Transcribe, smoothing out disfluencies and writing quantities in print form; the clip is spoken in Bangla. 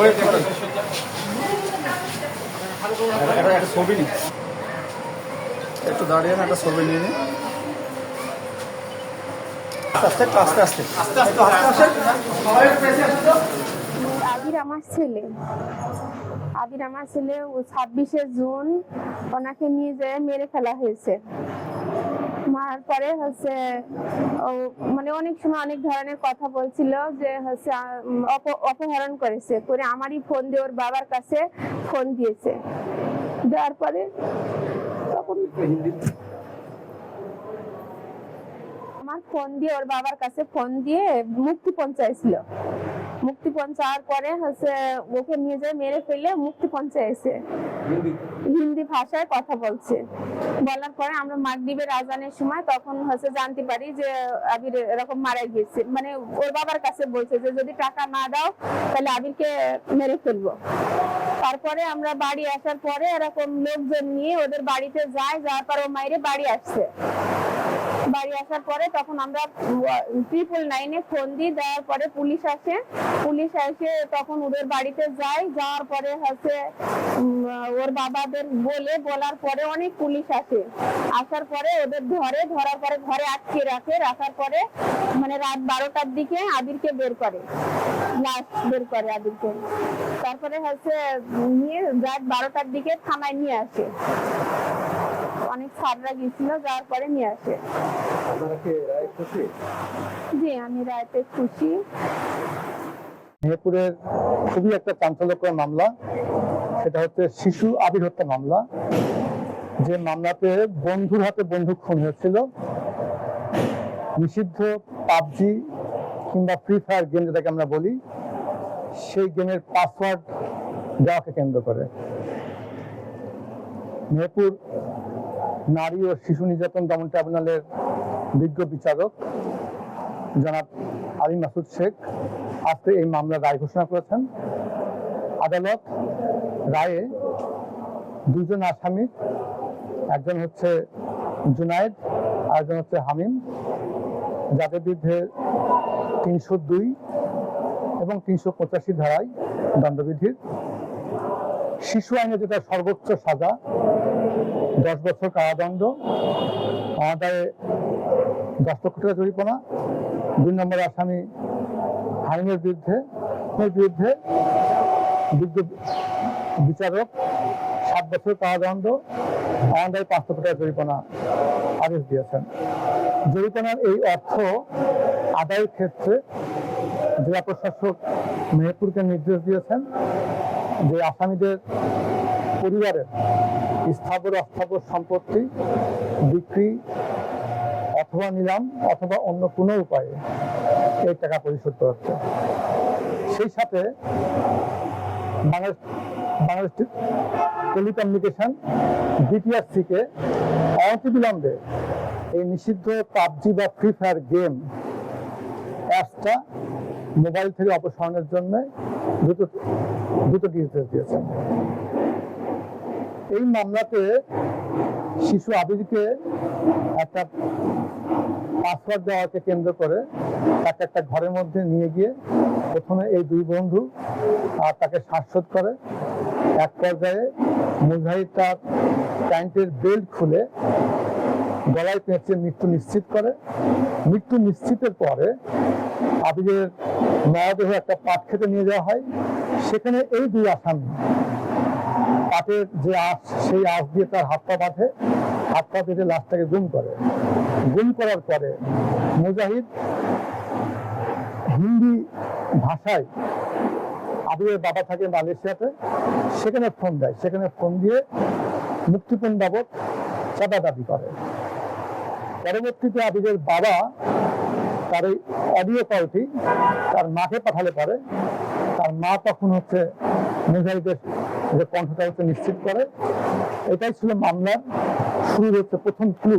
একটা ছবি নি, একটু দাঁড়িয়ে না, একটা ছবি নিয়ে নি। আস্তে আস্তে আস্তে আস্তে আস্তে আস্তে আবির আমার ছেলে, আবির আমার ছেলে 26শে জুন ওনাকে নিয়ে যেয়ে মেরে ফেলা হয়েছে। মারার পরে হচ্ছে মানে অনেক সময় অনেক ধরনের কথা বলছিল যে হচ্ছে অপহরণ করেছে করে আমারই ফোন দিয়ে ওর বাবার কাছে ফোন দিয়েছে। দেওয়ার পরে তখন আমার ফোন দিয়ে ওর বাবার কাছে ফোন দিয়ে মুক্তিপণ চাইছিল। মুক্তিপণ চাওয়ার পরে হচ্ছে ওকে নিয়ে যায় মেরে ফেলে মুক্তিপণ চাইছে, হিন্দি ভাষায় কথা বলছে। বলার পরে আমরা মাগরিবের আজানের সময় তখন হচ্ছে জানতে পারি যে আবির এরকম মারা গিয়েছে। মানে ওর বাবার কাছে বলছে যে যদি টাকা না দাও তাহলে আবিরকে মেরে ফেলবো। তারপরে আমরা বাড়ি আসার পরে এরকম লোকজন নিয়ে ওদের বাড়িতে যাওয়ার পর ও মাইরে বাড়ি আসছে। বাড়ি আসার পরে তখন আমরা 999-এ ফোন দিই। দেওয়ার পরে পুলিশ আসে, পুলিশ এসে তখন ওদের বাড়িতে যাওয়ার পরে হচ্ছে ওর বাবাদের বলার পরে অনেক পুলিশ আসে। আসার পরে ওদের ধরার পরে ঘরে আটকে রাখার পরে মানে রাত 12টার দিকে আবিরকে বের করে, লাশ বের করে আবিরকে। তারপরে হচ্ছে নিয়ে রাত 12টার দিকে থানায় নিয়ে আসে। অনেক সাররা গেছিল, যাওয়ার পরে নিয়ে আসে। জি, আমি রায়তে খুশি। মেহেরপুরের খুবই একটা চাঞ্চল্যকর মামলা, সেটা হচ্ছে শিশু আবির হত্যা মামলা। যে মামলাতে বন্ধুর হাতে বন্ধু খুন হয়েছিল, নিষিদ্ধ পাবজি কিংবা ফ্রি ফায়ার গেম যেটাকে আমরা বলি, সেই গেমের পাসওয়ার্ড দেওয়াকে কেন্দ্র করে মেহেরপুর নারী ও শিশু নির্যাতন দমন ট্রাইব্যুনালের বিজ্ঞ বিচারক জনাব আলী মাসুদ শেখ আজকে এই মামলার রায় ঘোষণা করেছেন। আদালত রায়ে দুজন আসামির, একজন হচ্ছে জুনায়েদ আর একজন হচ্ছে হামিম, যাদের বিরুদ্ধে 302 এবং 385 ধারায় দণ্ডবিধির, শিশু আইনে যেটা সর্বোচ্চ সাজা 10 বছর কারাদণ্ড, অনাদায়ে 10 লক্ষ টাকা জরিমানা। 2 নম্বর আসামি হামিমের বিরুদ্ধে বিজ্ঞ বিচারক 7 বছর কারাদণ্ড, অনাদায়ে 5 লক্ষ টাকা জরিমানা আদেশ দিয়েছেন। জরিমানার এই অর্থ আদায়ের ক্ষেত্রে জেলা প্রশাসক মেহেরপুরকে নির্দেশ দিয়েছেন যে আসামিদের পরিবারের স্থাবর অস্থাবর সম্পত্তি বিক্রি অথবা নিলাম অথবা অন্য কোনো উপায়ে এই টাকা পরিশোধ করতে। সেই সাথে বাংলাদেশ টেলিকমিউনিকেশন বিটিআরসিকে অনতিবিলম্বে এই নিষিদ্ধ পাবজি বা ফ্রি ফায়ার গেম অ্যাপসটা মোবাইল থেকে অপসারণের জন্য দ্রুত নির্দেশ দিয়েছেন। এই মামলাতে শিশু আবিরকে একটা পাসওয়ার্ড দেওয়াকে কেন্দ্র করে তাকে একটা ঘরের মধ্যে নিয়ে গিয়ে প্রথমে এই দুই বন্ধু আর তাকে শ্বাসরোধ করে। এক পর্যায়ে মুজাহিদ তার প্যান্টের বেল্ট খুলে গলায় পেঁচে মৃত্যু নিশ্চিত করে। মৃত্যু নিশ্চিতের পরে আবিরের মরদেহ একটা পাট খেতে নিয়ে যাওয়া হয়। সেখানে এই দুই আসামি পাটের যে আঁশ, সেই আঁশ দিয়ে তার হাত পা বাঁধে, হাত পা বেঁধে লাশটাকে গুম করে। গুম করার পরে মুজাহিদ হিন্দি ভাষায়, আবিরের বাবা থাকে মালয়েশিয়াতে, সেখানে ফোন দেয়। সেখানে ফোন দিয়ে মুক্তিপণ বাবদ চাঁদা দাবি করে। পরবর্তীতে আবিরের বাবা তার এই অডিও কলটি তার মাকে পাঠালে পরে তার মা তখন হচ্ছে মুজাহিদের যে কণ্ঠটা হচ্ছে নিশ্চিত করে। এটাই ছিল মামলার শুরু, হচ্ছে প্রথম ক্লু।